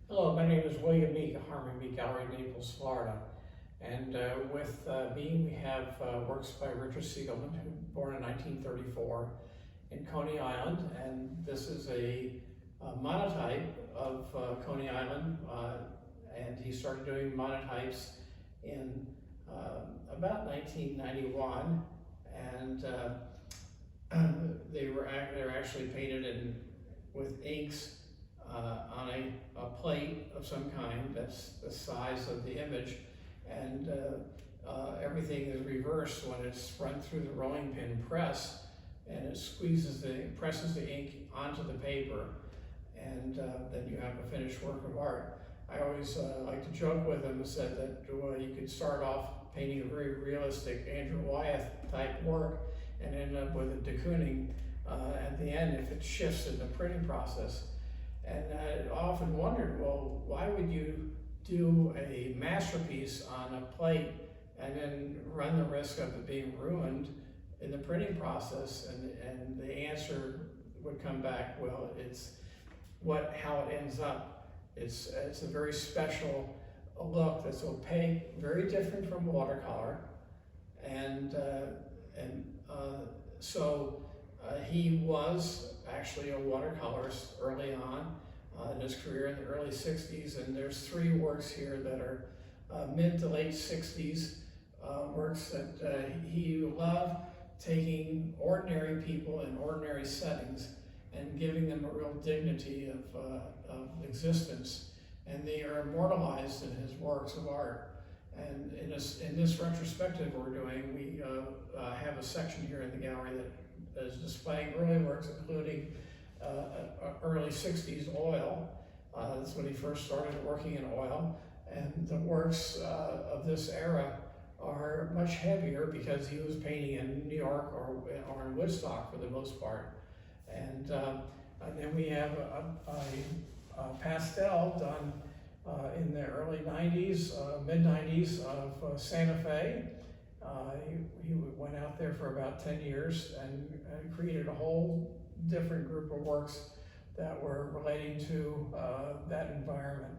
Hello, my name is William Meek of Harmon-Meek Gallery, Naples, Florida. And with me, we have works by Richard Segalman, who was born in 1934 in Coney Island. And this is a monotype of Coney Island. And he started doing monotypes in about 1991. And they're actually painted with inks on a plate of some kind that's the size of the image, and everything is reversed when it's run through the rolling pin press, and it presses the ink onto the paper, and then you have a finished work of art. I always like to joke with him and said that you could start off painting a very realistic Andrew Wyeth type work and end up with a de Kooning at the end if it shifts in the printing process. And I often wondered, well, why would you do a masterpiece on a plate and then run the risk of it being ruined in the printing process? And the answer would come back, well, it's how it ends up. It's a very special look that's opaque, very different from watercolor. So he was actually a watercolorist early on in his career in the early 60s, and there's three works here that are mid to late 60s works that he loved taking ordinary people in ordinary settings and giving them a real dignity of existence, and they are immortalized in his works of art. And in this retrospective we're doing, we have a section here in the gallery that is displaying early works, including early 60s oil. That's when he first started working in oil. And the works of this era are much heavier because he was painting in New York or in Woodstock for the most part. And then we have a pastel done in the early 90s, mid 90s of Santa Fe. He went out there for about 10 years and created a whole different group of works that were relating to that environment.